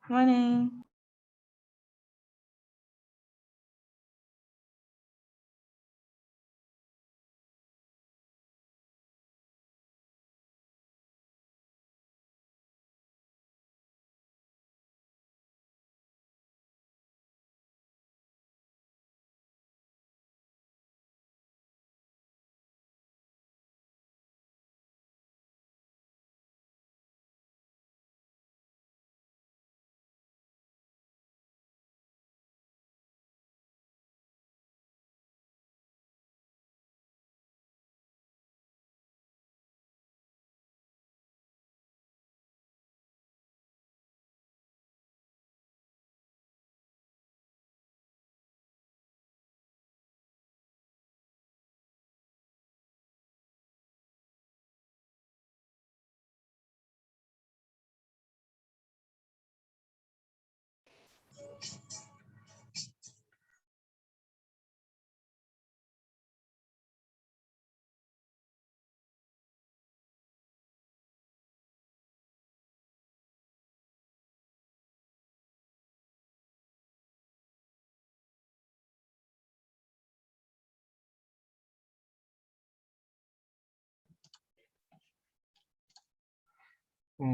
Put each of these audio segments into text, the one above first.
Morning.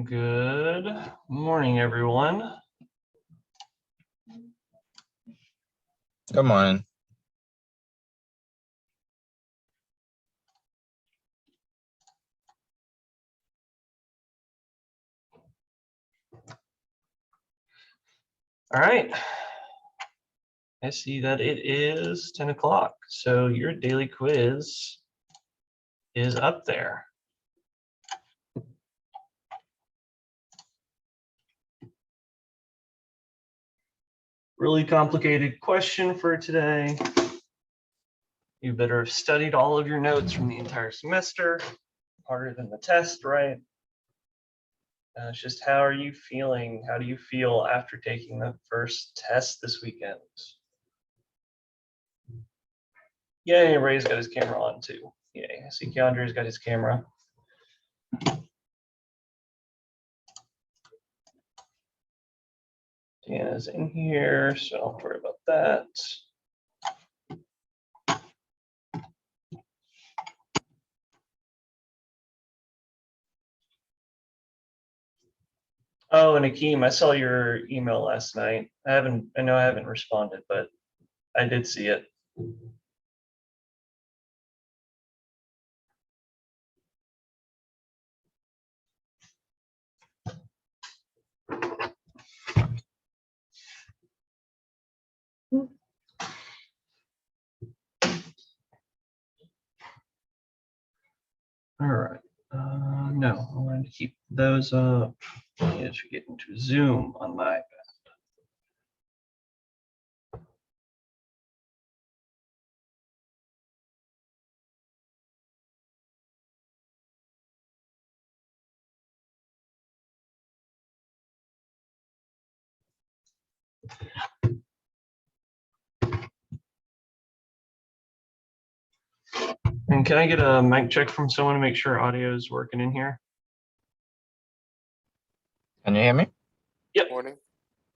Good morning, everyone. Good morning. All right. I see that it is 10 o'clock, so your daily quiz is up there. Really complicated question for today. You better have studied all of your notes from the entire semester. Harder than the test, right? It's just how are you feeling? How do you feel after taking the first test this weekend? Yay, Ray's got his camera on too. Yay, I see Keandre's got his camera. Deanna's in here, so don't worry about that. Oh, and Akeem, I saw your email last night. I know I haven't responded, but I did see it. All right. No, I wanted to keep those up. I should get into Zoom on my iPad. And can I get a mic check from someone to make sure audio is working in here? Can you hear me? Yep. Morning.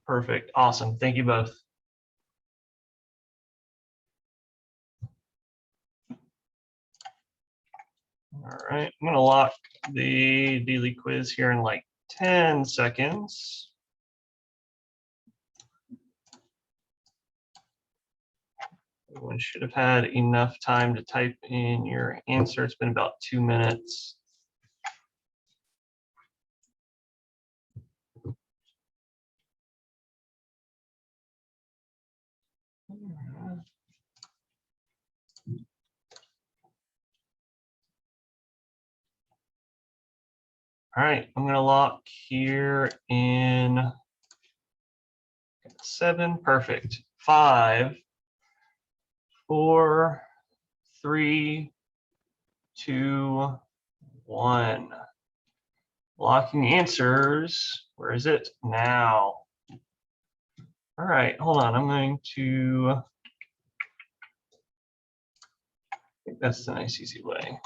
Perfect. Awesome. Thank you both. All right. I'm going to lock the daily quiz here in like 10 seconds. Everyone should have had enough time to type in your answer. It's been about 2 minutes. All right, I'm gonna lock here in 7, perfect. 5, 4, 3, 2, 1. Locking answers. Where is it? Now. All right, hold on. I'm going to, I think that's the nice, easy way.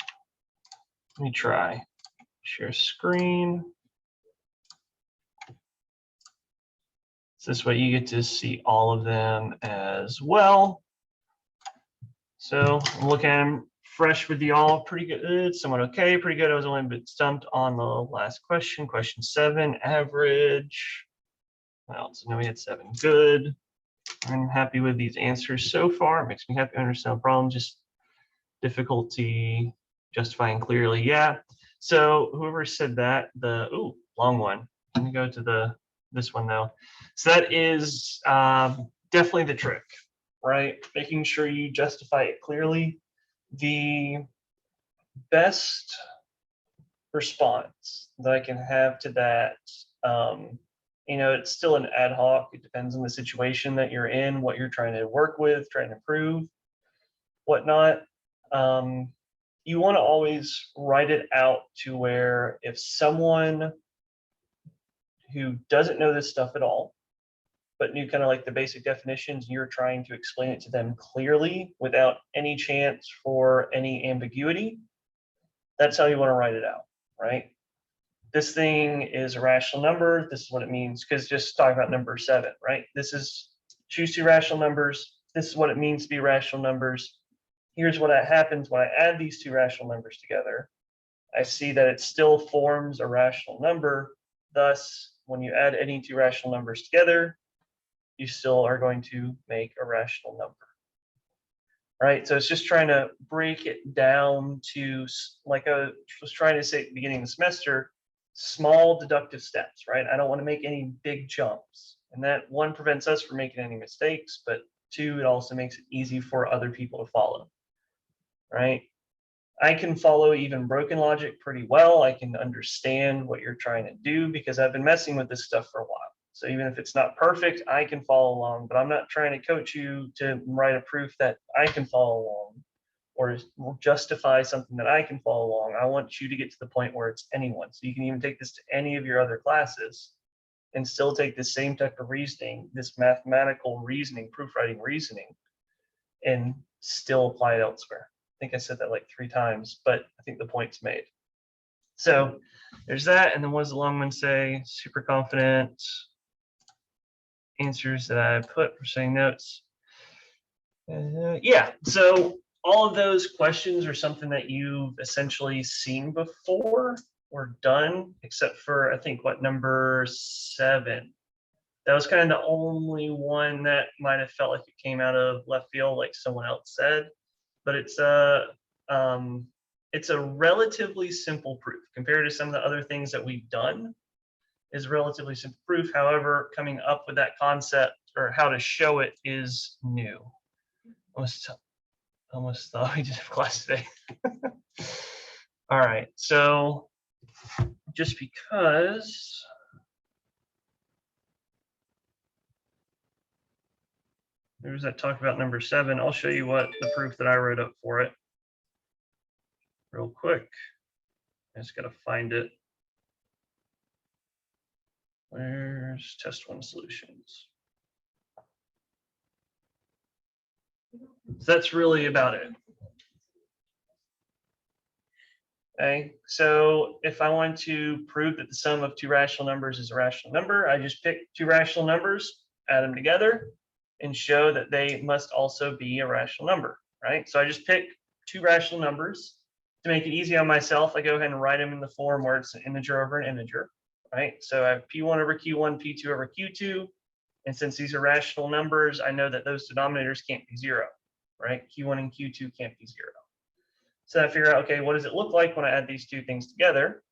Let me try. Share screen. So this way you get to see all of them as well. So I'm looking at them fresh with the all pretty good, somewhat okay, pretty good. I was only a bit stumped on the last question, question 7, average. Well, so now we had 7 good. I'm happy with these answers so far. It makes me happy to understand the problem, just difficulty justifying clearly. Yeah. So whoever said that, the long one. Let me go to this one though. So that is definitely the trick, right? Making sure you justify it clearly. The best response that I can have to that, it's still an ad hoc. It depends on the situation that you're in, what you're trying to work with, trying to improve, whatnot. You want to always write it out to where if someone who doesn't know this stuff at all, but knew kind of like the basic definitions, you're trying to explain it to them clearly without any chance for any ambiguity, that's how you want to write it out, right? This thing is a rational number. This is what it means, because just talking about number 7, right? This is choose 2 rational numbers. This is what it means to be rational numbers. Here's what happens when I add these 2 rational numbers together. I see that it still forms a rational number. Thus, when you add any 2 rational numbers together, you still are going to make a rational number. Right? So it's just trying to break it down to, like I was trying to say at the beginning of the semester, small deductive steps, right? I don't want to make any big jumps. And that, 1, prevents us from making any mistakes, but 2, it also makes it easy for other people to follow, right? I can follow even broken logic pretty well. I can understand what you're trying to do because I've been messing with this stuff for a while. So even if it's not perfect, I can follow along, but I'm not trying to coach you to write a proof that I can follow along or justify something that I can follow along. I want you to get to the point where it's anyone. So you can even take this to any of your other classes and still take the same type of reasoning, this mathematical reasoning, proof writing reasoning, and still apply it elsewhere. I think I said that like 3 times, but I think the point's made. So there's that. And then what does the long one say? Super confident answers that I put for saying notes. Yeah, so all of those questions are something that you've essentially seen before or done, except for I think number 7. That was kind of the only one that might have felt like it came out of left field, like someone else said. But it's a relatively simple proof compared to some of the other things that we've done. Is relatively simple proof. However, coming up with that concept or how to show it is new. Almost thought we just have class today. All right, so just because there's that talk about number 7, I'll show you what the proof that I wrote up for it real quick. I just got to find it. Where's test 1 solutions? So that's really about it. Okay, so if I want to prove that the sum of 2 rational numbers is a rational number, I just pick 2 rational numbers, add them together, and show that they must also be a rational number, right? So I just pick 2 rational numbers. To make it easy on myself, I go ahead and write them in the form where it's an integer over an integer, right? So I have P1 over Q1, P2 over Q2. And since these are rational numbers, I know that those denominators can't be 0, right? Q1 and Q2 can't be 0. So I figure out, okay, what does it look like when I add these 2 things together?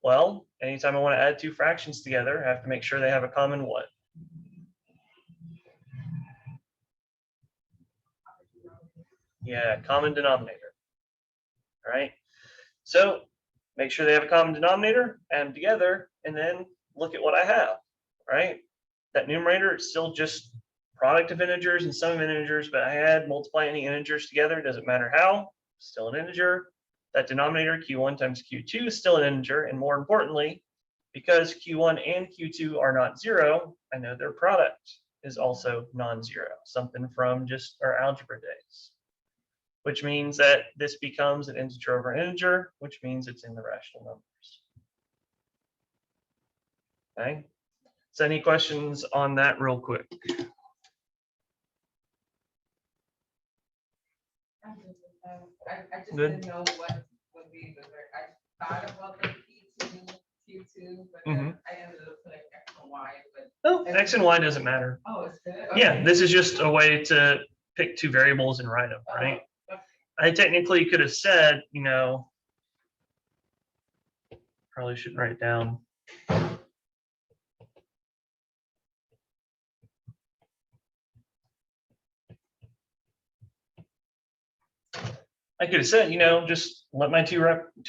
Well, anytime I want to add 2 fractions together, I have to make sure they have a common what? Yeah, common denominator. All right. So make sure they have a common denominator, add them together, and then look at what I have, right? That numerator is still just product of integers and sum of integers, but I add, multiply any integers together, doesn't matter how, still an integer. That denominator, Q1 times Q2, is still an integer, and more importantly, because Q1 and Q2 are not 0, I know their product is also non-zero, something from just our algebra days, which means that this becomes an integer over an integer, which means it's in the rational numbers. Okay, So any questions on that real quick? I just Good. didn't know what would be the, I thought about the P2, Q2, but Mhm. then I ended up putting X and Y, but, No, X and Y doesn't matter. oh, it's good. Yeah, Okay. this is just a way to pick two variables and write them, right? Okay. I technically could have said, you know, probably should write down. I could have said, you know, just let my two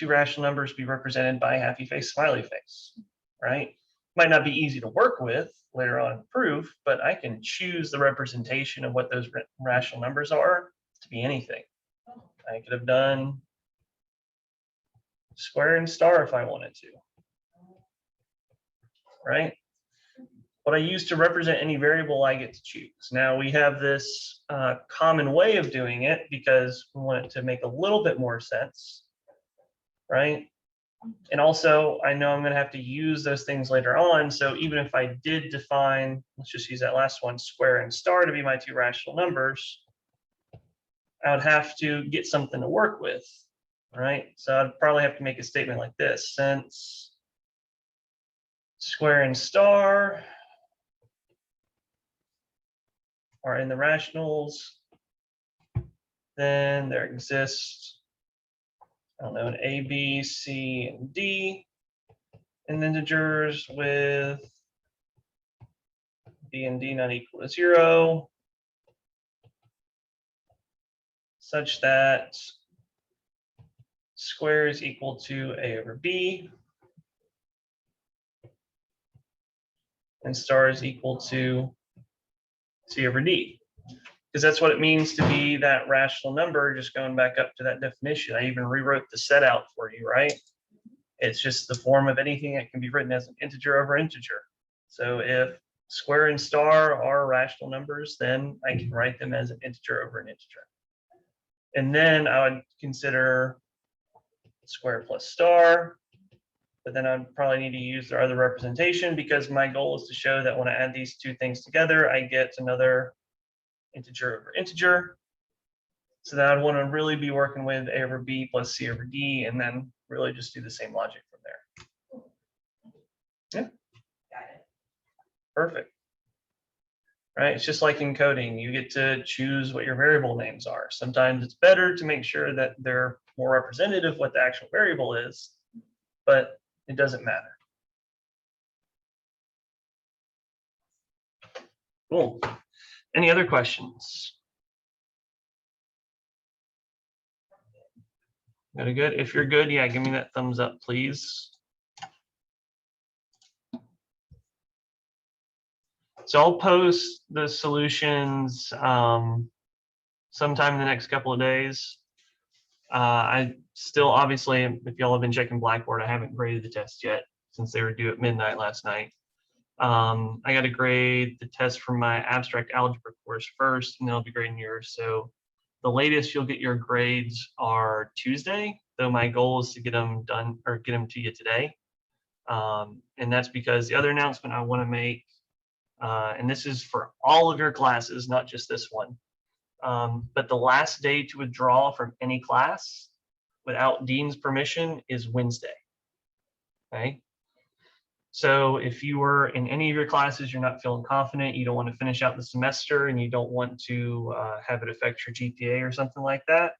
rational numbers be represented by happy face, smiley face, right? Might not be easy to work with later on in proof, but I can choose the representation of what those rational numbers are to be anything. I could have done square and star if I wanted to, right? What I use to represent any variable I get to choose. Now we have this common way of doing it because we want it to make a little bit more sense, right? And also I know I'm going to have to use those things later on. So even if I did define, let's just use that last one, square and star to be my two rational numbers, I would have to get something to work with, right? So I'd probably have to make a statement like this: since square and star are in the rationals, then there exists, I don't know, an A, B, C, and D in integers with B and D not equal to 0, such that square is equal to A over B, and star is equal to C over D. Because that's what it means to be that rational number, just going back up to that definition. I even rewrote the set out for you, right? It's just the form of anything that can be written as an integer over integer. So if square and star are rational numbers, then I can write them as an integer over an integer. And then I would consider square plus star, but then I'd probably need to use their other representation because my goal is to show that when I add these two things together, I get another integer over integer. So that I'd want to really be working with A over B plus C over D, and then really just do the same logic from there. Yeah. Got it. Perfect. Right, it's just like in coding, you get to choose what your variable names are. Sometimes it's better to make sure that they're more representative of what the actual variable is, but it doesn't matter. Cool. Any other questions? Got it good? If you're good, yeah, give me that thumbs up, please. So I'll post the solutions sometime in the next couple of days. I still, obviously, if y'all have been checking Blackboard, I haven't graded the test yet since they were due at midnight last night. I got to grade the test from my abstract algebra course first, and then I'll be grading yours. So the latest you'll get your grades are Tuesday, though my goal is to get them done or get them to you today. And that's because the other announcement I want to make, and this is for all of your classes, not just this one, but the last day to withdraw from any class without dean's permission is Wednesday. Okay. So if you were in any of your classes, you're not feeling confident, you don't want to finish out the semester, and you don't want to have it affect your GPA or something like that,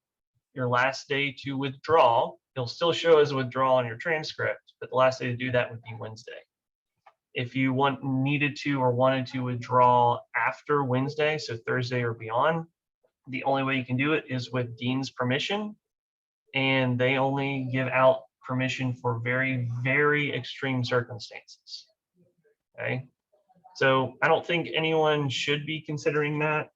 your last day to withdraw, it'll still show as a withdrawal on your transcript, but the last day to do that would be Wednesday. If you needed to or wanted to withdraw after Wednesday, so Thursday or beyond, the only way you can do it is with dean's permission, and they only give out permission for very, very extreme circumstances. Okay, so I don't think anyone should be considering that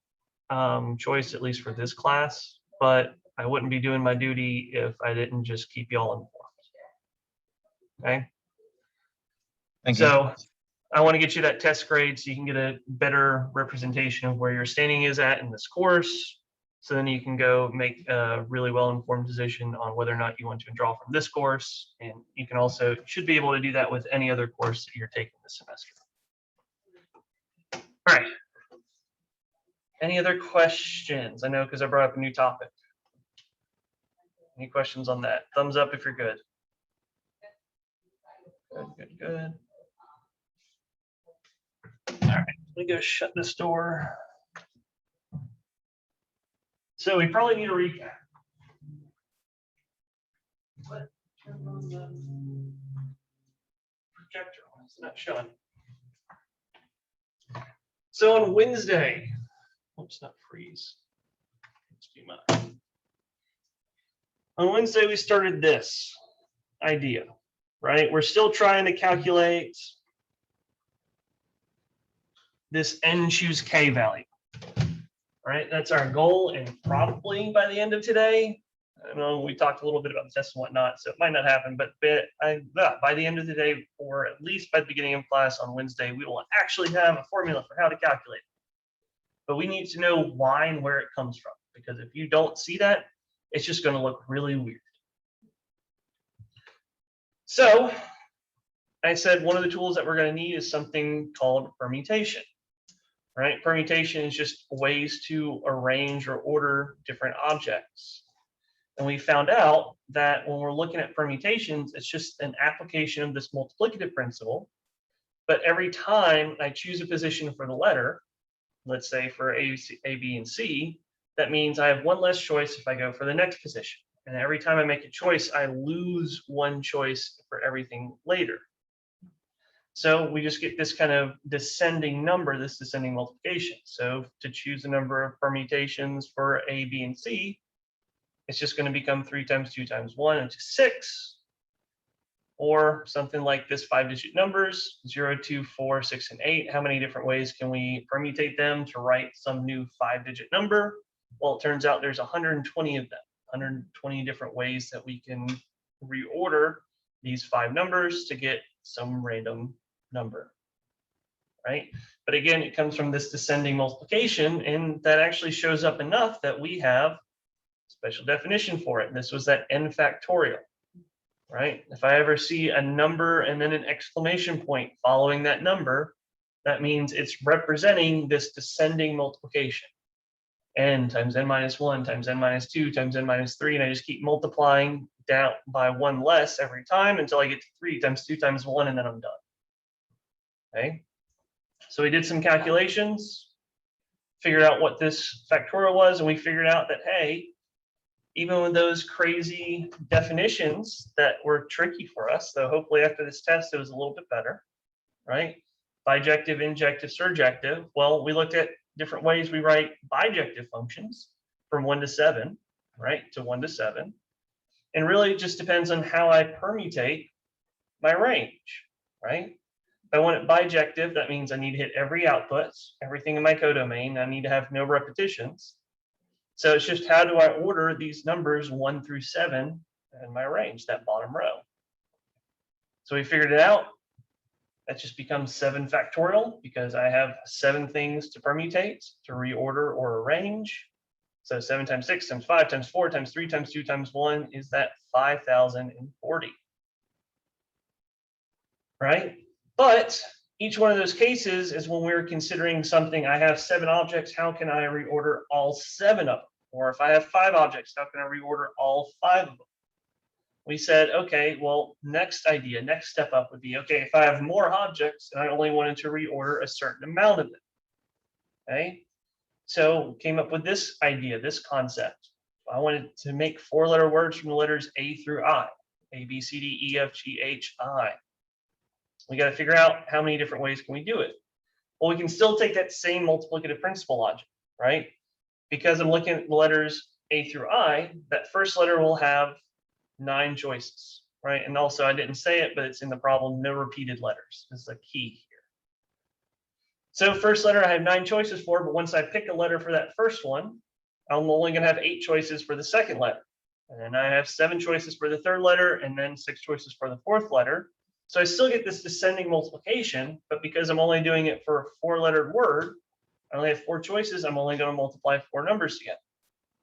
choice, at least for this class, but I wouldn't be doing my duty if I didn't just keep y'all informed. Okay. Thank you. So I want to get you that test grade so you can get a better representation of where your standing is at in this course. So then you can go make a really well-informed decision on whether or not you want to withdraw from this course. And you can also should be able to do that with any other course that you're taking this semester. All right. Any other questions? I know because I brought up a new topic. Any questions on that? Thumbs up if you're good. Good, good, good. All right, let me go shut this door. So we probably need a recap. What? Turn on the projector. Why is it not showing? So on Wednesday, oops, not freeze. Let's be mine. On Wednesday, we started this idea, right? We're still trying to calculate this n choose k value, right? That's our goal, and probably by the end of today, I know we talked a little bit about the test and whatnot, so it might not happen, but by the end of the day, or at least by the beginning of class on Wednesday, we will actually have a formula for how to calculate it. But we need to know why and where it comes from, because if you don't see that, it's just going to look really weird. So I said one of the tools that we're going to need is something called permutation, right? Permutation is just ways to arrange or order different objects. And we found out that when we're looking at permutations, it's just an application of this multiplicative principle. But every time I choose a position for the letter, let's say for A, B, and C, that means I have one less choice if I go for the next position. And every time I make a choice, I lose one choice for everything later. So we just get this kind of descending number, this descending multiplication. So to choose a number of permutations for A, B, and C, it's just going to become 3 times 2 times 1, which is 6. Or something like this 5-digit numbers, 0, 2, 4, 6, and 8. How many different ways can we permutate them to write some new 5-digit number? Well, it turns out there's 120 of them, 120 different ways that we can reorder these 5 numbers to get some random number, right? But again, it comes from this descending multiplication, and that actually shows up enough that we have a special definition for it. And this was that n factorial. Right? If I ever see a number and then an exclamation point following that number, that means it's representing this descending multiplication. N times n minus 1 times n minus 2 times n minus 3, and I just keep multiplying down by 1 less every time until I get to 3 times 2 times 1, and then I'm done. Okay? So we did some calculations, figured out what this factorial was, and we figured out that, hey, even with those crazy definitions that were tricky for us, though hopefully after this test, it was a little bit better, right? Bijective, injective, surjective. Well, we looked at different ways we write bijective functions from 1 to 7, right? To 1 to 7. And really it just depends on how I permutate my range, right? If I want it bijective, that means I need to hit every output, everything in my codomain. I need to have no repetitions. So it's just how do I order these numbers 1 through 7 in my range, that bottom row. So we figured it out. That just becomes 7 factorial because I have 7 things to permutate, to reorder or arrange. So 7 times 6 times 5 times 4 times 3 times 2 times 1 is that 5,040. Right? But each one of those cases is when we're considering something. I have 7 objects. How can I reorder all 7 of them? Or if I have 5 objects, how can I reorder all 5 of them? We said, okay, well, next idea, next step up would be, okay, if I have more objects and I only wanted to reorder a certain amount of them, okay? So came up with this idea, this concept. I wanted to make 4-letter words from the letters A through I, A, B, C, D, E, F, G, H, I. We got to figure out how many different ways can we do it. Well, we can still take that same multiplicative principle logic, right? Because I'm looking at the letters A through I, that first letter will have 9 choices, right? And also, I didn't say it, but it's in the problem, no repeated letters is the key here. So first letter I have 9 choices for, but once I pick a letter for that first one, I'm only going to have 8 choices for the second letter. And then I have 7 choices for the third letter, and then 6 choices for the fourth letter. So I still get this descending multiplication, but because I'm only doing it for a 4-lettered word, I only have 4 choices, I'm only going to multiply 4 numbers together.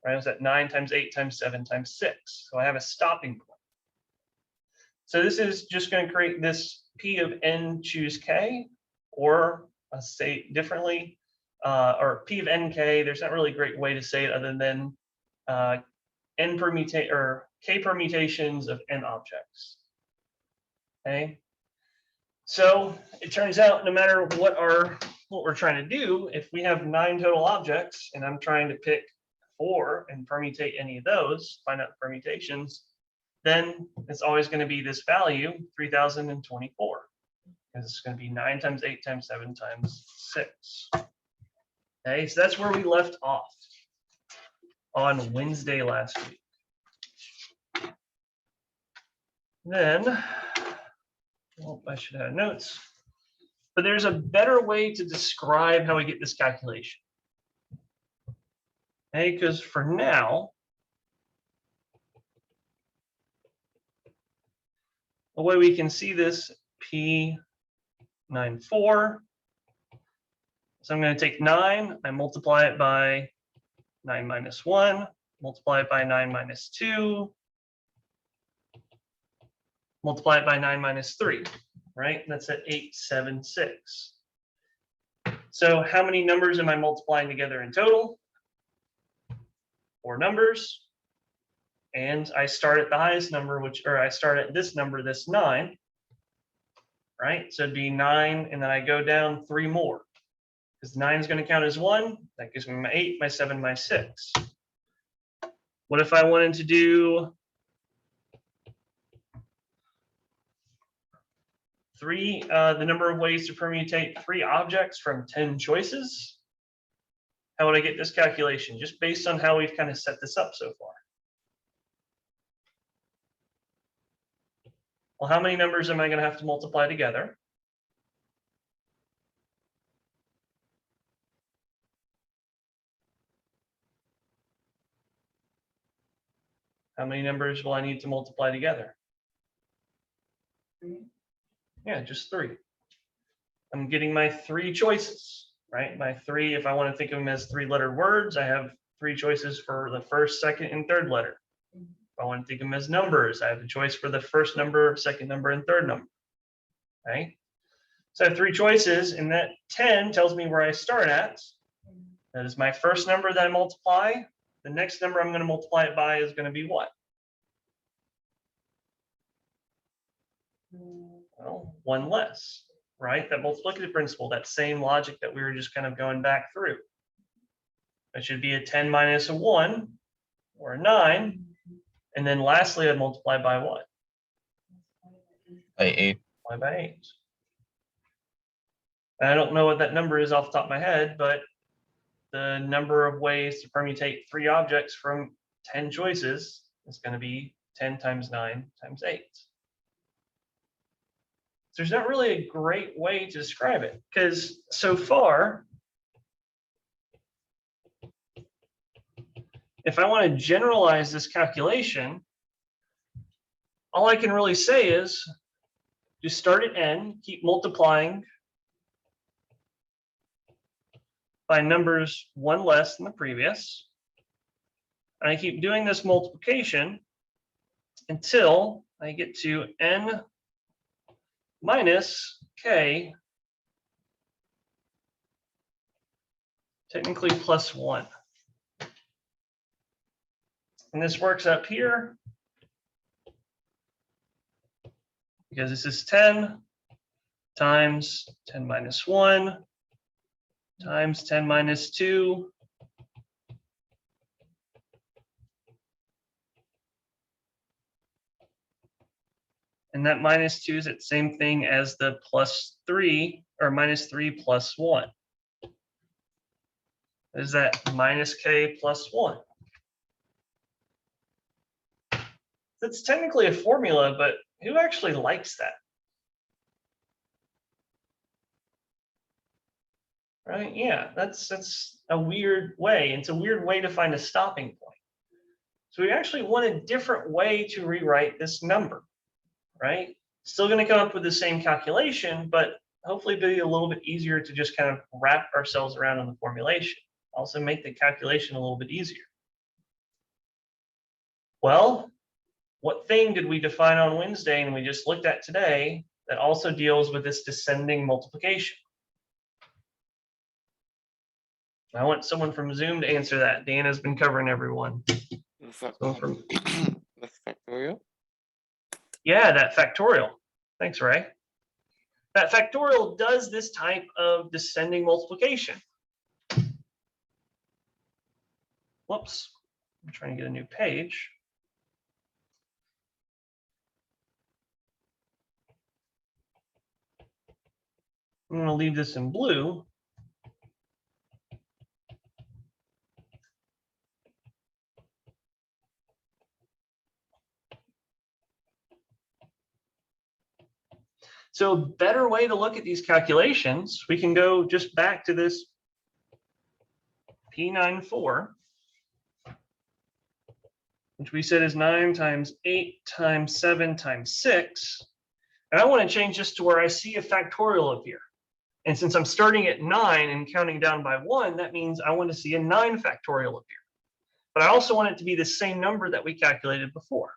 Right? Is that 9 times 8 times 7 times 6. So I have a stopping point. So this is just going to create this P of n choose k, or say it differently, or P of nk, there's not really a great way to say it other than n permutation or k permutations of n objects. Okay. So it turns out no matter what we're trying to do, if we have 9 total objects and I'm trying to pick 4 and permutate any of those, find out permutations, then it's always going to be this value, 3024. Because it's going to be 9 times 8 times 7 times 6. Okay, so that's where we left off on Wednesday last week. Then, well, I should have notes. But there's a better way to describe how we get this calculation. Okay, because for now, the way we can see this P94. So I'm going to take 9, I multiply it by 9 minus 1, multiply it by 9 minus 2, multiply it by 9 minus 3, right? That's at 876. So how many numbers am I multiplying together in total? 4 numbers. And I start at the highest number, I start at this number, this 9. Right? So it'd be 9, and then I go down 3 more. Because 9 is going to count as 1. That gives me my 8, my 7, my 6. What if I wanted to do 3, the number of ways to permutate 3 objects from 10 choices? How would I get this calculation? Just based on how we've kind of set this up so far. Well, how many numbers am I going to have to multiply together? How many numbers will I need to multiply together? 3. Yeah, just 3. I'm getting my 3 choices, right? My 3, if I want to think of them as 3-lettered words, I have 3 choices for the first, second, and third letter. If I want to think of them as numbers, I have a choice for the first number, second number, and third number, right? So I have 3 choices, and that 10 tells me where I start at. That is my first number that I multiply. The next number I'm going to multiply it by is going to be what? Well, 1 less, right? That multiplicative principle, that same logic that we were just kind of going back through. That should be a 10 minus a 1, or a 9. And then lastly, I multiply by what? By 8. Multiply by 8. And I don't know what that number is off the top of my head, but the number of ways to permutate 3 objects from 10 choices is going to be 10 times 9 times 8. So there's not really a great way to describe it, because so far, if I want to generalize this calculation, all I can really say is just start at n, keep multiplying by numbers 1 less than the previous. And I keep doing this multiplication until I get to n minus k, technically plus 1. And this works up here because this is 10 times 10 minus 1 times 10 minus 2 and that minus 2 is the same thing as the plus 3 or minus 3 plus 1. Is that minus k plus 1? That's technically a formula, but who actually likes that? Right? Yeah, that's a weird way. It's a weird way to find a stopping point. So we actually want a different way to rewrite this number, right? Still going to come up with the same calculation, but hopefully be a little bit easier to just kind of wrap ourselves around on the formulation. Also make the calculation a little bit easier. Well, what thing did we define on Wednesday and we just looked at today that also deals with this descending multiplication? I want someone from Zoom to answer that. Dan has been covering everyone. Someone from, That's factorial. yeah, that factorial. Thanks, Ray. That factorial does this type of descending multiplication. Whoops, I'm trying to get a new page. I'm going to leave this in blue. So a better way to look at these calculations, we can go just back to this P94, which we said is 9 times 8 times 7 times 6. And I want to change this to where I see a factorial appear. And since I'm starting at 9 and counting down by 1, that means I want to see a 9 factorial appear. But I also want it to be the same number that we calculated before.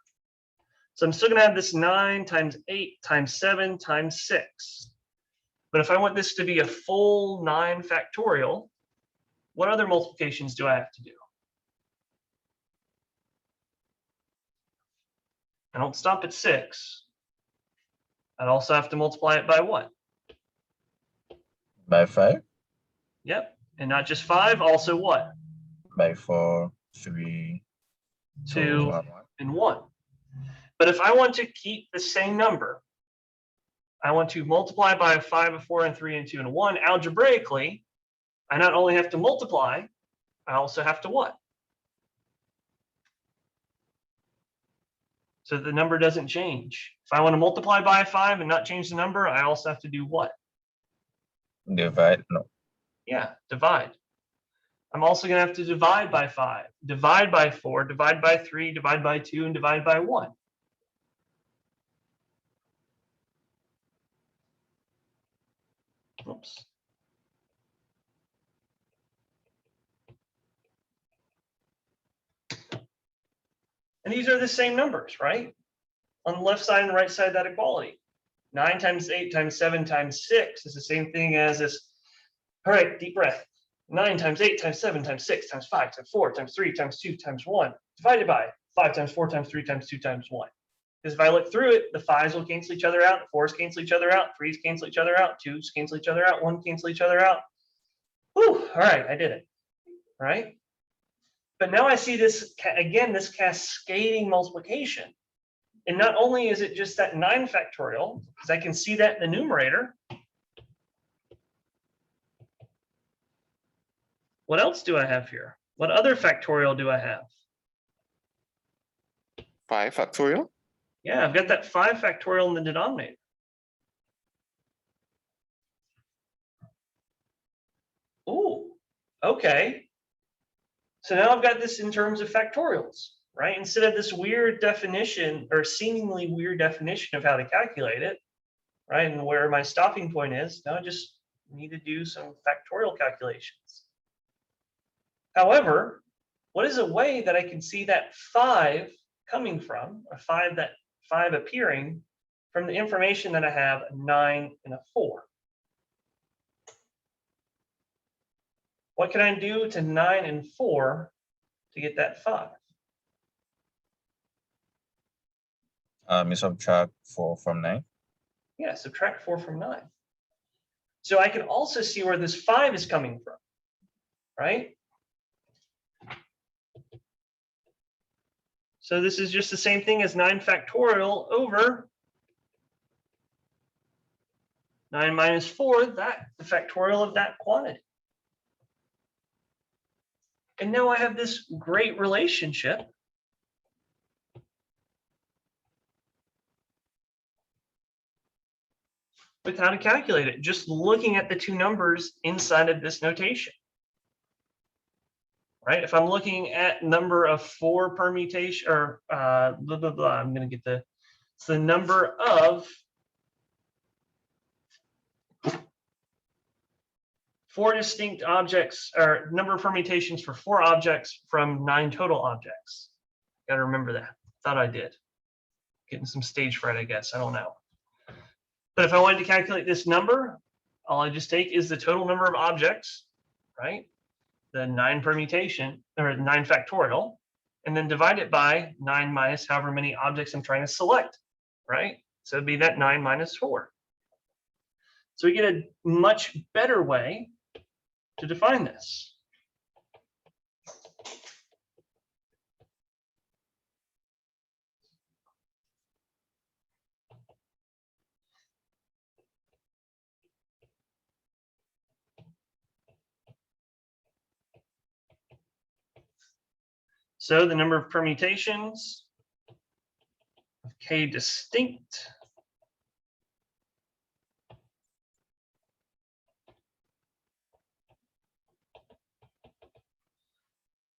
So I'm still going to have this 9 times 8 times 7 times 6. But if I want this to be a full 9 factorial, what other multiplications do I have to do? I don't stop at 6. I'd also have to multiply it by what? By 5, Yep. And not just 5, also what? by 4, 3, 2 1, 1. and 1. But if I want to keep the same number, I want to multiply by a 5, a 4, and 3, and 2, and 1. Algebraically, I not only have to multiply, I also have to what? So the number doesn't change. If I want to multiply by a 5 and not change the number, I also have to do what? Divide, no. Yeah, divide. I'm also going to have to divide by 5, divide by 4, divide by 3, divide by 2, and divide by 1. Oops. And these are the same numbers, right? On the left side and the right side of that equality. 9 times 8 times 7 times 6 is the same thing as this. All right, deep breath. 9 times 8 times 7 times 6 times 5 times 4 times 3 times 2 times 1 divided by 5 times 4 times 3 times 2 times 1. Because if I look through it, the 5s will cancel each other out, the 4s cancel each other out, 3s cancel each other out, 2s cancel each other out, 1 cancel each other out. Whew, all right, I did it, right? But now I see this, again, this cascading multiplication. And not only is it just that 9 factorial, because I can see that in the numerator. What else do I have here? What other factorial do I have? 5 factorial. Yeah, I've got that 5 factorial in the denominator. Oh, okay. So now I've got this in terms of factorials, right? Instead of this weird definition or seemingly weird definition of how to calculate it, right? And where my stopping point is, now I just need to do some factorial calculations. However, what is a way that I can see that 5 coming from, or 5 appearing from the information that I have a 9 and a 4? What can I do to 9 and 4 to get that 5? You subtract 4 from 9. Yeah, subtract 4 from 9. So I can also see where this 5 is coming from, right? So this is just the same thing as 9 factorial over 9 minus 4, that the factorial of that quantity. And now I have this great relationship with how to calculate it, just looking at the two numbers inside of this notation. Right? If I'm looking at number of 4 permutation or blah, blah, blah, I'm going to get it's the number of 4 distinct objects, or number of permutations for 4 objects from 9 total objects. Got to remember that. Thought I did. Getting some stage fright, I guess. I don't know. But if I wanted to calculate this number, all I just take is the total number of objects, right? the 9 permutation or 9 factorial, and then divide it by 9 minus however many objects I'm trying to select, right? So it'd be that 9 minus 4. So we get a much better way to define this. So the number of permutations of k distinct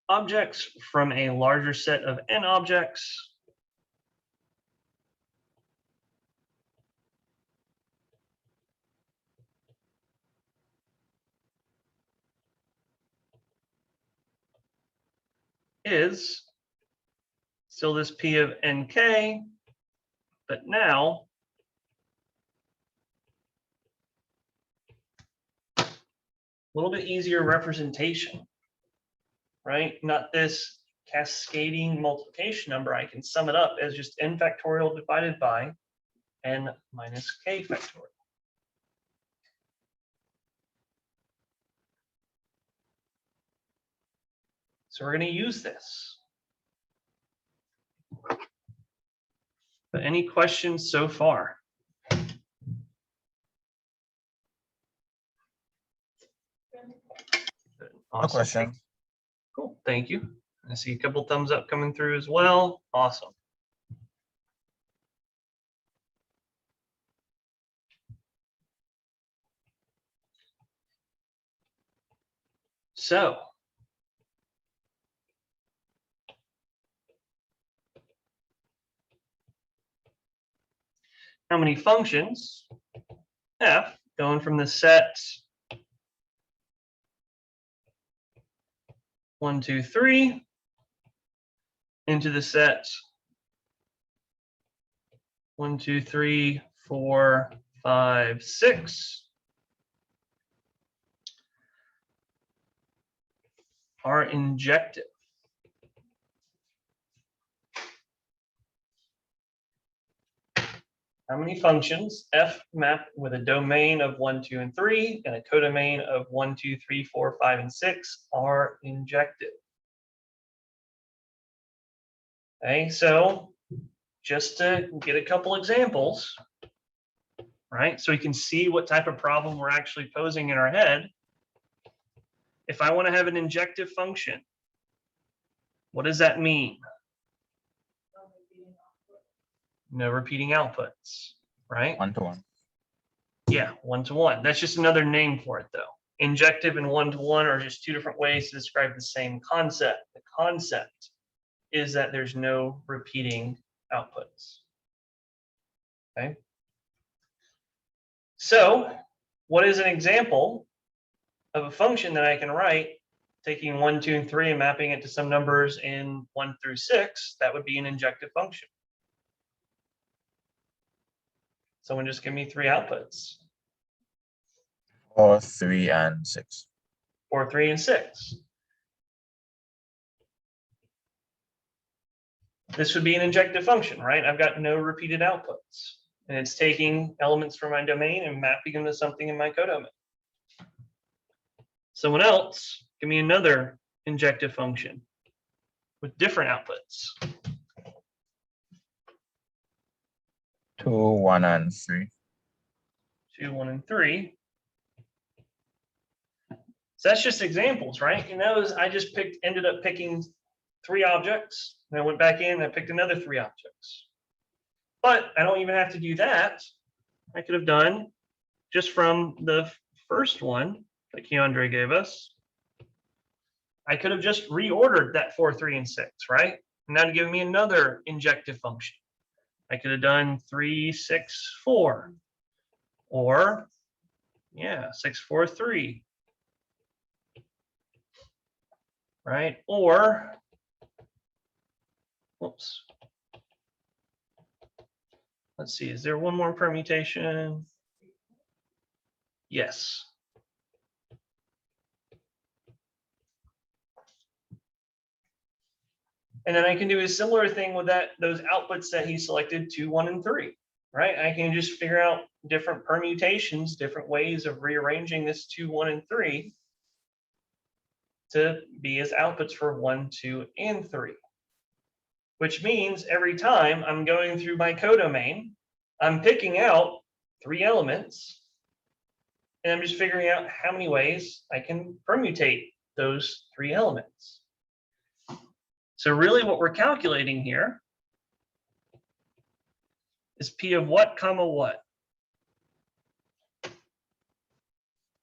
objects from a larger set of n objects is still this P of nk, but now a little bit easier representation, right? Not this cascading multiplication number. I can sum it up as just n factorial divided by n minus k factorial. So we're going to use this. But any questions so far? Good. No Awesome. question. Cool. Thank you. I see a couple thumbs up coming through as well. Awesome. So how many functions f going from the set 1, 2, 3 into the set 1, 2, 3, 4, 5, 6 are injective? How many functions f map with a domain of 1, 2, and 3 and a codomain of 1, 2, 3, 4, 5, and 6 are injective? Okay, so just to get a couple examples, right? So we can see what type of problem we're actually posing in our head. If I want to have an injective function, what does that mean? No repeating outputs, right? 1-to-1. Yeah, 1-to-1. That's just another name for it, though. Injective and 1-to-1 are just two different ways to describe the same concept. The concept is that there's no repeating outputs. Okay. So, what is an example of a function that I can write taking 1, 2, and 3 and mapping it to some numbers in 1 through 6? That would be an injective function. Someone just give me 3 outputs. 4, 3, and 6. 4, 3, and 6. This would be an injective function, right? I've got no repeated outputs. And it's taking elements from my domain and mapping them to something in my codomain. Someone else, give me another injective function with different outputs. 2, 1, and 3. 2, 1, and 3. So that's just examples, right? And those I just ended up picking 3 objects, and I went back in and I picked another 3 objects. But I don't even have to do that. I could have done just from the first one that Keandre gave us. I could have just reordered that 4, 3, and 6, right? And that'd give me another injective function. I could have done 3, 6, 4, or 6, 4, 3, right? Or, whoops. Let's see, is there one more permutation? Yes. And then I can do a similar thing with those outputs that he selected 2, 1, and 3, right? I can just figure out different permutations, different ways of rearranging this 2, 1, and 3 to be as outputs for 1, 2, and 3. Which means every time I'm going through my codomain, I'm picking out 3 elements, and I'm just figuring out how many ways I can permutate those 3 elements. So really what we're calculating here is P of what, comma what?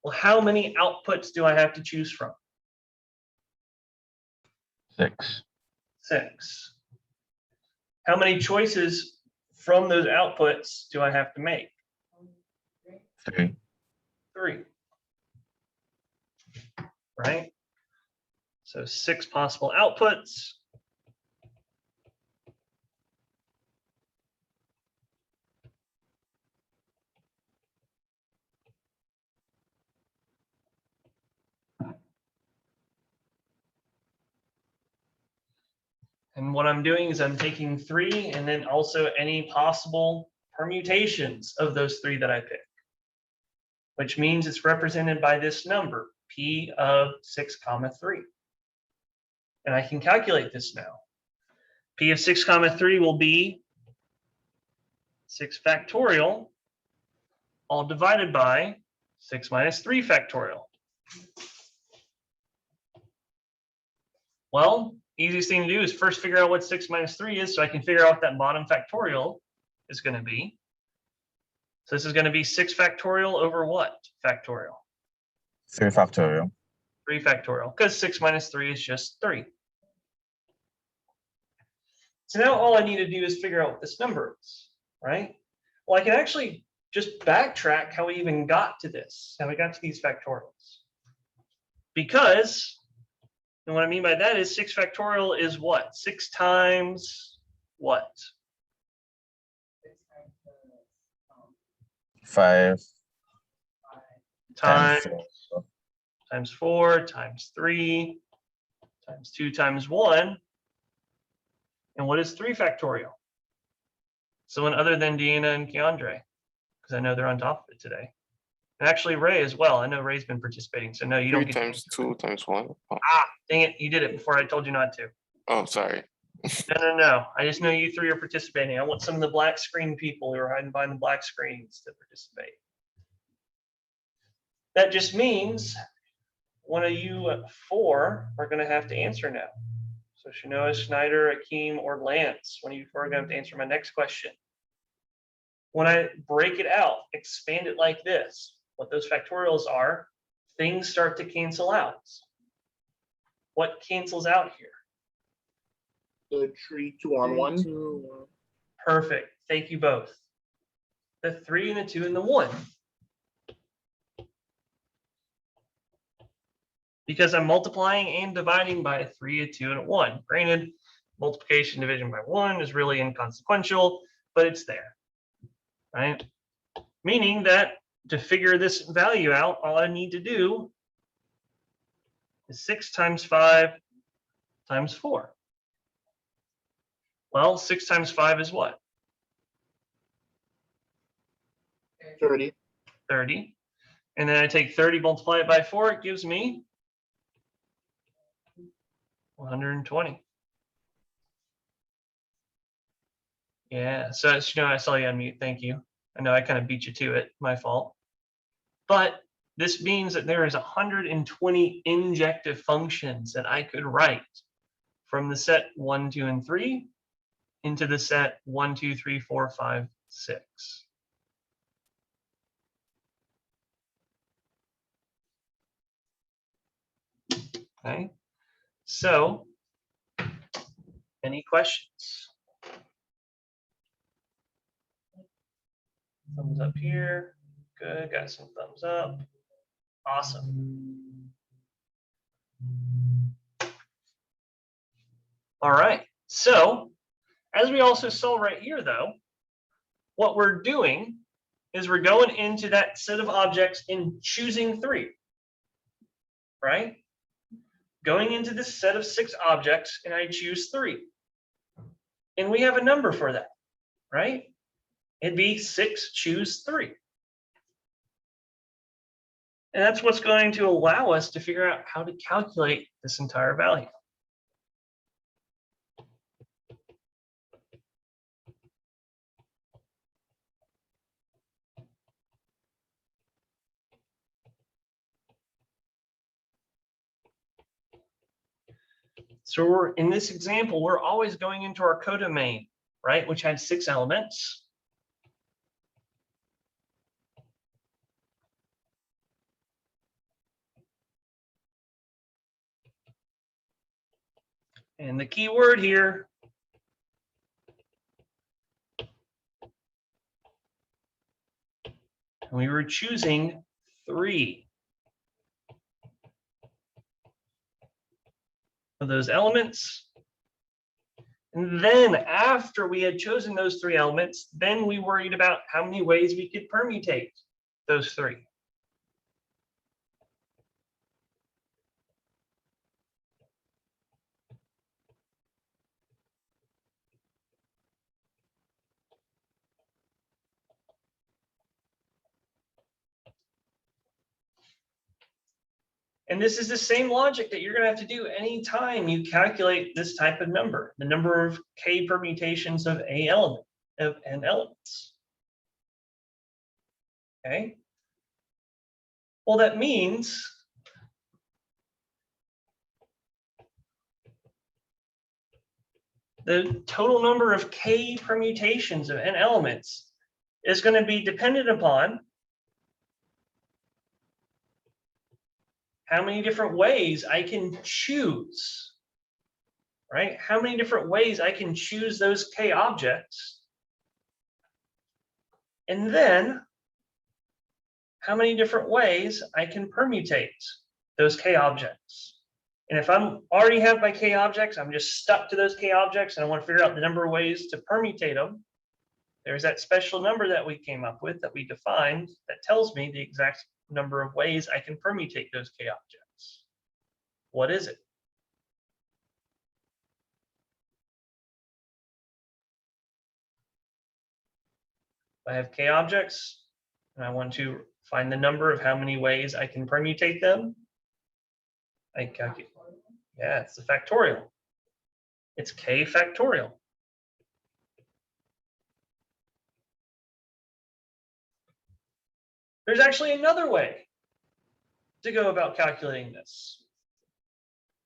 Well, how many outputs do I have to choose from? 6. 6. How many choices from those outputs do I have to make? 3. 3. Right? So 6 possible outputs. And what I'm doing is I'm taking 3 and then also any possible permutations of those 3 that I pick, which means it's represented by this number, P of 6, comma 3. And I can calculate this now. P of 6, comma 3 will be 6 factorial, all divided by 6 minus 3 factorial. Well, easiest thing to do is first figure out what 6 minus 3 is so I can figure out what that bottom factorial is going to be. So this is going to be 6 factorial over what factorial? 3 factorial. 3 factorial, because 6 minus 3 is just 3. So now all I need to do is figure out what this number is, right? Well, I can actually just backtrack how we even got to this, how we got to these factorials. Because, and what I mean by that is 6 factorial is what? 6 times what? 5 Times, 4. times 4, times 3, times 2, times 1. And what is 3 factorial? Someone other than Deanna and Keandre, because I know they're on top of it today. And actually Ray as well. I know Ray's been participating, so no, you 3 don't get times 2 times 1. Oh, Ah, dang it, you did it before I told you not to. oh, sorry. No. I just know you 3 are participating. I want some of the black screen people who are hiding behind the black screens to participate. That just means one of you 4 are going to have to answer now. So Shanoa, Schneider, Akeem, or Lance, one of you 4 are going to have to answer my next question. When I break it out, expand it like this, what those factorials are, things start to cancel out. What cancels out here? The tree 2 on 1. Perfect. Thank you both. The 3 and the 2 and the 1. Because I'm multiplying and dividing by a 3, a 2, and a 1. Granted, multiplication division by 1 is really inconsequential, but it's there, right? Meaning that to figure this value out, all I need to do is 6 times 5 times 4. Well, 6 times 5 is what? 30. 30. And then I take 30, multiply it by 4, it gives me 120. Yeah, so you know, I saw you on mute. Thank you. I know I kind of beat you to it. My fault. But this means that there is 120 injective functions that I could write from the set 1, 2, and 3 into the set 1, 2, 3, 4, 5, 6. Okay. So, any questions? Thumbs up here. Good. Got some thumbs up. Awesome. All right. So, as we also saw right here, though, what we're doing is we're going into that set of objects and choosing 3, right? going into this set of 6 objects and I choose 3. And we have a number for that, right? It'd be 6 choose 3. And that's what's going to allow us to figure out how to calculate this entire value. So in this example, we're always going into our codomain, right, which had 6 elements. And the key word here we were choosing 3 of those elements. And then after we had chosen those 3 elements, then we worried about how many ways we could permutate those 3. And this is the same logic that you're going to have to do anytime you calculate this type of number, the number of k permutations of a element of n elements. Okay. Well, that means the total number of k permutations of n elements is going to be dependent upon how many different ways I can choose, right? How many different ways I can choose those k objects. And then how many different ways I can permutate those k objects. And if I'm already have my k objects, I'm just stuck to those k objects and I want to figure out the number of ways to permutate them. There's that special number that we came up with that we defined that tells me the exact number of ways I can permutate those k objects. What is it? I have k objects and I want to find the number of how many ways I can permutate them. I calculate. Yeah, it's the factorial. It's k factorial. There's actually another way to go about calculating this.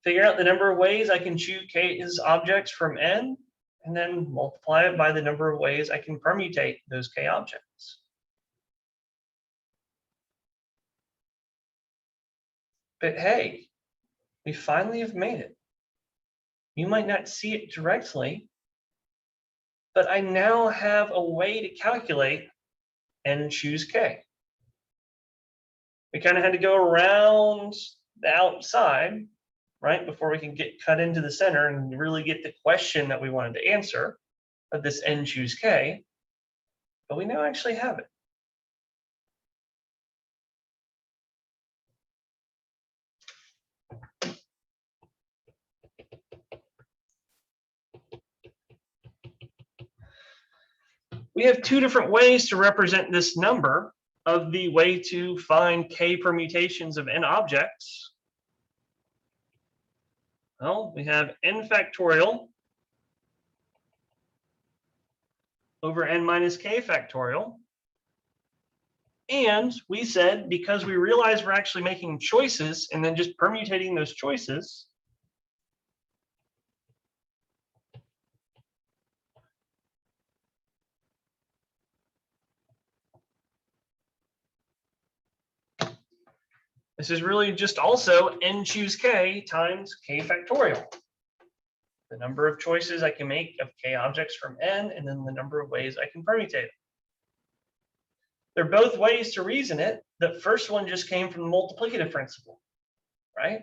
Figure out the number of ways I can choose k's objects from n, and then multiply it by the number of ways I can permutate those k objects. But hey, we finally have made it. You might not see it directly, but I now have a way to calculate n choose k. We kind of had to go around the outside, right, before we can get cut into the center and really get the question that we wanted to answer of this n choose k, but we now actually have it. We have 2 different ways to represent this number of the way to find k permutations of n objects. Well, we have n factorial over n minus k factorial. And we said, because we realize we're actually making choices and then just permutating those choices, this is really just also n choose k times k factorial. The number of choices I can make of k objects from n, and then the number of ways I can permutate it. They're both ways to reason it. The first one just came from the multiplicative principle, right?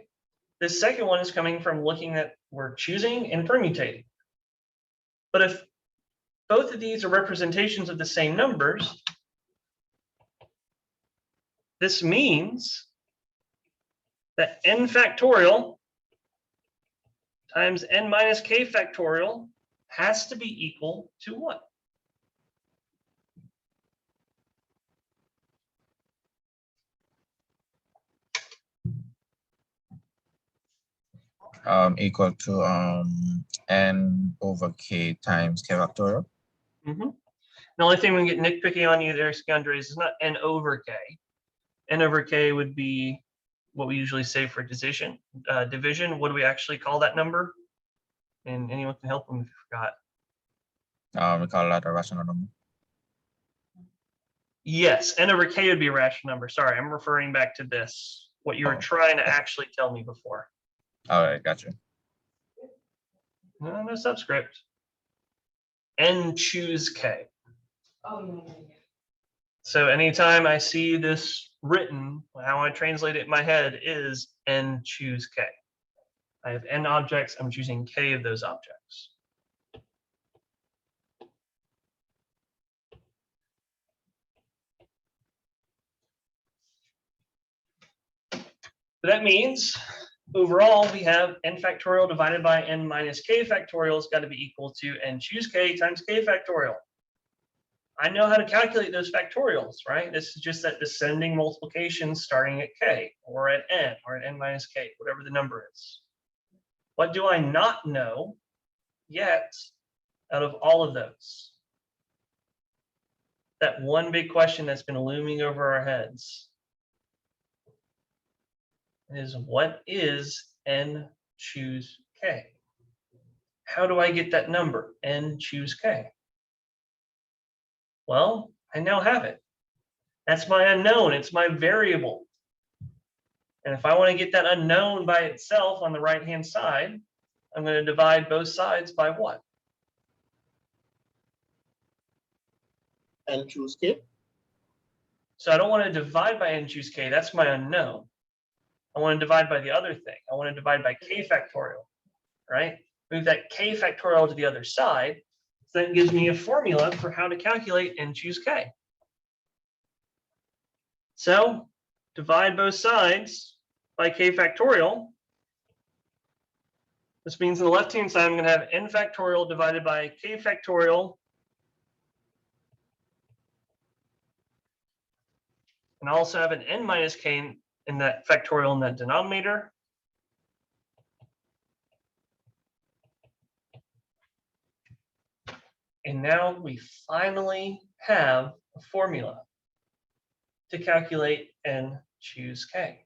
The second one is coming from looking at we're choosing and permutating. But if both of these are representations of the same numbers, this means that n factorial times n minus k factorial has to be equal to what? Equal to n over k times k factorial. The only thing we can get nitpicky on you there, Andres, is not n over k. N over k would be what we usually say for division. Division. What do we actually call that number? And anyone can help them if you forgot. We call that a rational number. Yes, n over k would be a rational number. Sorry, I'm referring back to this. What you were trying to actually tell me before. All right, gotcha. No subscript. N choose k. Oh, yeah. So anytime I see this written, how I translate it in my head is n choose k. I have n objects, I'm choosing k of those objects. So that means overall we have n factorial divided by n minus k factorial has got to be equal to n choose k times k factorial. I know how to calculate those factorials, right? This is just that descending multiplication starting at k or at n minus k, whatever the number is. What do I not know yet out of all of those? That one big question that's been looming over our heads is, what is n choose k? How do I get that number, n choose k? Well, I now have it. That's my unknown, it's my variable. And if I want to get that unknown by itself on the right-hand side, I'm going to divide both sides by what? N choose k. So I don't want to divide by n choose k, that's my unknown. I want to divide by the other thing. I want to divide by k factorial, right? Move that k factorial to the other side. So that gives me a formula for how to calculate n choose k. So divide both sides by k factorial. This means on the left-hand side, I'm going to have n factorial divided by k factorial. And I also have an n minus k in that factorial in that denominator. And now we finally have a formula to calculate n choose k.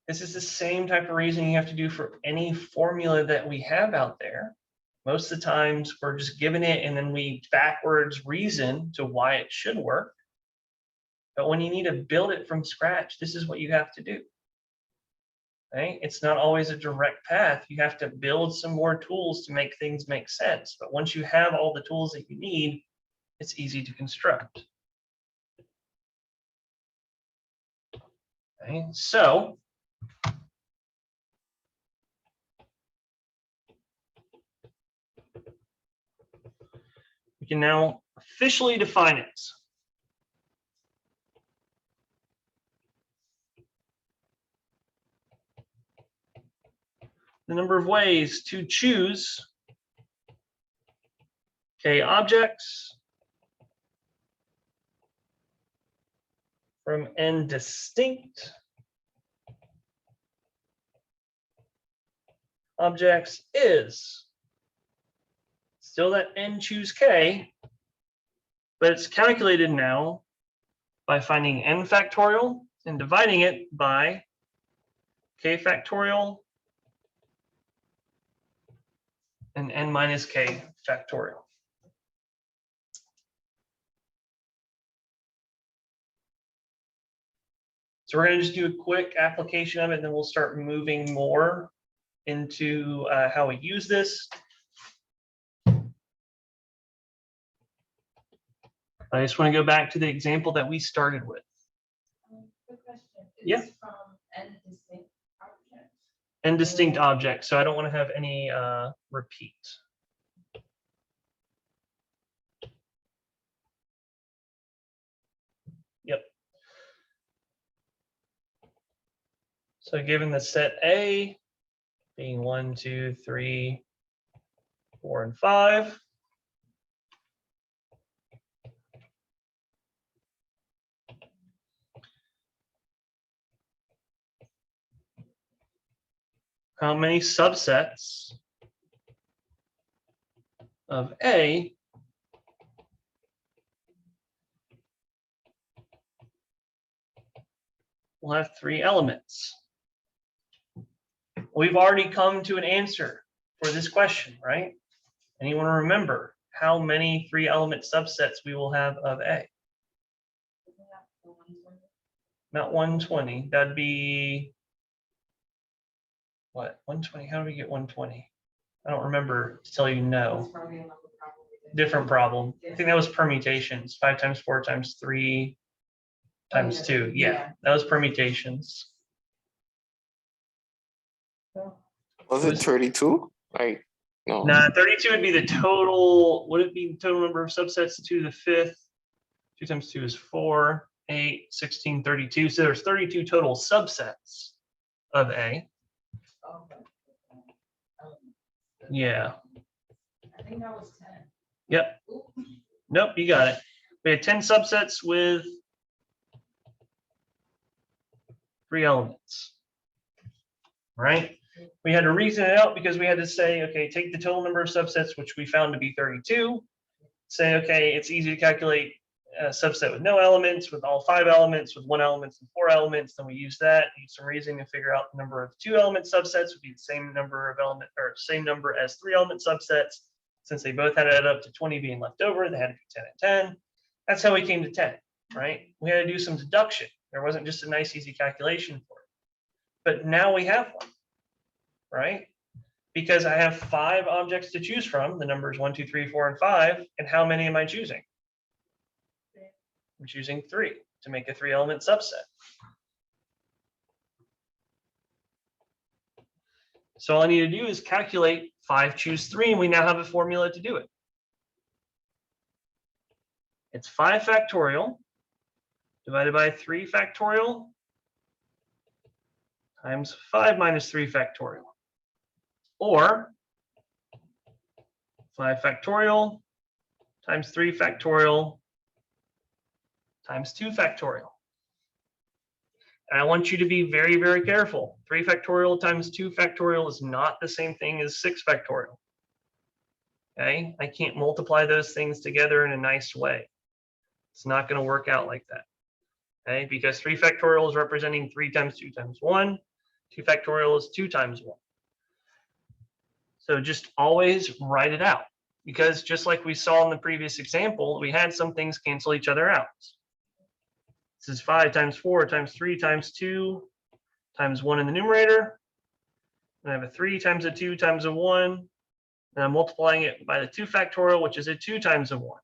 This is the same type of reasoning you have to do for any formula that we have out there. Most of the times we're just given it and then we backwards reason to why it should work. But when you need to build it from scratch, this is what you have to do. Right? It's not always a direct path. You have to build some more tools to make things make sense. But once you have all the tools that you need, it's easy to construct. Okay, so we can now officially define it. The number of ways to choose k objects from n distinct objects is still that n choose k, but it's calculated now by finding n factorial and dividing it by k factorial and n minus k factorial. So we're going to just do a quick application of it, and then we'll start moving more into how we use this. I just want to go back to the example that we started with. Good question. Yeah. It's from n distinct objects. And distinct objects, so I don't want to have any repeat. Yep. So given the set A, being 1, 2, 3, 4, and 5. How many subsets of A will have 3 elements? We've already come to an answer for this question, right? Anyone remember how many 3-element subsets we will have of A? Not 120. That'd be what? 120. How do we get 120? I don't remember to tell you no. That's probably another problem we did. Different problem. I think that was permutations. 5 times 4 times 3 times yeah. 2. Yeah, that was permutations. Was it 32? Like, no. Nah, 32 would be the total. Would it be the total number of subsets to the 5th? 2 times 2 is 4, 8, 16, 32. So there's 32 total subsets of A. Okay. Yeah. I think that was 10. Yep. Oop. Nope, you got it. We had 10 subsets with 3 elements. Right? We had to reason it out because we had to say, okay, take the total number of subsets, which we found to be 32. Say, okay, it's easy to calculate a subset with no elements, with all 5 elements, with 1 element and 4 elements. Then we use that, use some reasoning to figure out the number of 2-element subsets would be the same number of element or same number as 3-element subsets. Since they both had to add up to 20 being left over, they had to be 10 and 10. That's how we came to 10, right? We had to do some deduction. There wasn't just a nice, easy calculation for it. But now we have one, right? Because I have 5 objects to choose from, the numbers 1, 2, 3, 4, and 5. And how many am I choosing? I'm choosing 3 to make a 3-element subset. So all I need to do is calculate 5, choose 3, and we now have a formula to do it. It's 5 factorial divided by 3 factorial times 5 minus 3 factorial. Or 5 factorial times 3 factorial times 2 factorial. And I want you to be very, very careful. 3 factorial times 2 factorial is not the same thing as 6 factorial. Okay, I can't multiply those things together in a nice way. It's not going to work out like that. Okay, because 3 factorial is representing 3 times 2 times 1. 2 factorial is 2 times 1. So just always write it out, because just like we saw in the previous example, we had some things cancel each other out. This is 5 times 4 times 3 times 2 times 1 in the numerator. And I have a 3 times a 2 times a 1. And I'm multiplying it by the 2 factorial, which is a 2 times a 1.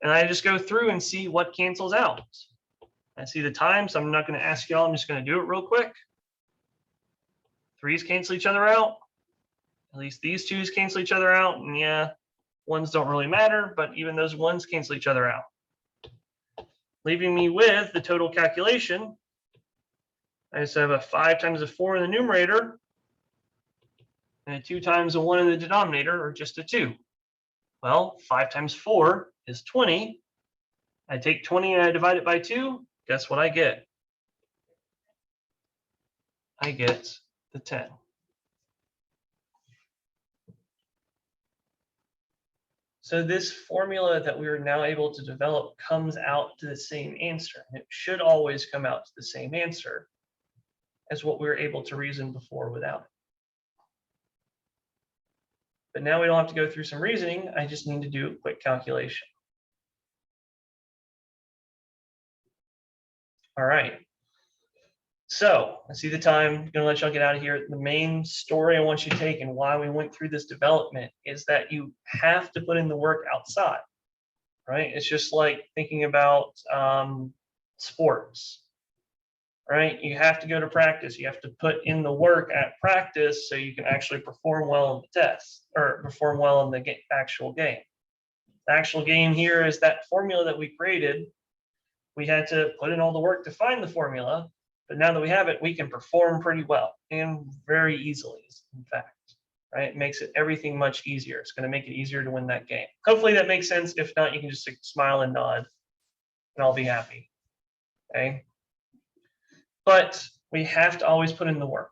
And I just go through and see what cancels out. I see the time, so I'm not going to ask y'all. I'm just going to do it real quick. 3's cancel each other out. At least these 2's cancel each other out. And yeah, 1's don't really matter, but even those 1's cancel each other out. Leaving me with the total calculation. I just have a 5 times a 4 in the numerator and a 2 times a 1 in the denominator, or just a 2. Well, 5 times 4 is 20. I take 20 and I divide it by 2. Guess what I get? I get the 10. So this formula that we are now able to develop comes out to the same answer. It should always come out to the same answer as what we were able to reason before without it. But now we don't have to go through some reasoning. I just need to do a quick calculation. All right. So I see the time. I'm gonna let y'all get out of here. The main story I want you to take and why we went through this development is that you have to put in the work outside, right? It's just like thinking about sports, right? You have to go to practice. You have to put in the work at practice so you can actually perform well in the test or perform well in the actual game. The actual game here is that formula that we created. We had to put in all the work to find the formula, But now that we have it, we can perform pretty well and very easily, in fact, right? It makes it everything much easier. It's going to make it easier to win that game. Hopefully that makes sense. If not, you can just smile and nod and I'll be happy. Okay. But we have to always put in the work,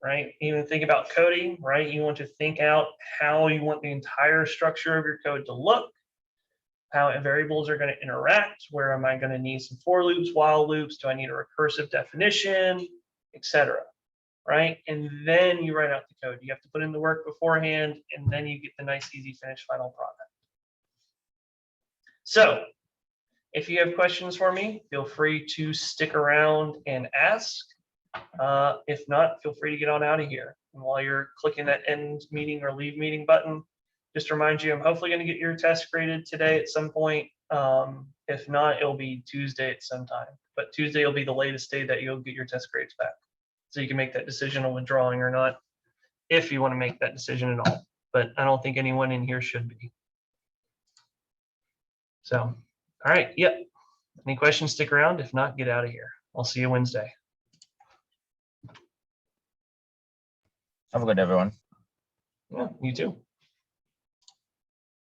right? Even think about coding, right? You want to think out how you want the entire structure of your code to look, how variables are going to interact, where am I going to need some for loops, while loops, do I need a recursive definition, etc. Right? And then you write out the code. You have to put in the work beforehand, and then you get the nice, easy, finished final product. So if you have questions for me, feel free to stick around and ask. If not, feel free to get on out of here. And while you're clicking that end meeting or leave meeting button, just to remind you, I'm hopefully going to get your test graded today at some point. If not, it'll be Tuesday at some time. But Tuesday will be the latest day that you'll get your test grades back. So you can make that decision on withdrawing or not, if you want to make that decision at all. But I don't think anyone in here should be. So, all right, yep. Any questions, stick around. If not, get out of here. I'll see you Wednesday. Have a good, everyone. Yeah, you too.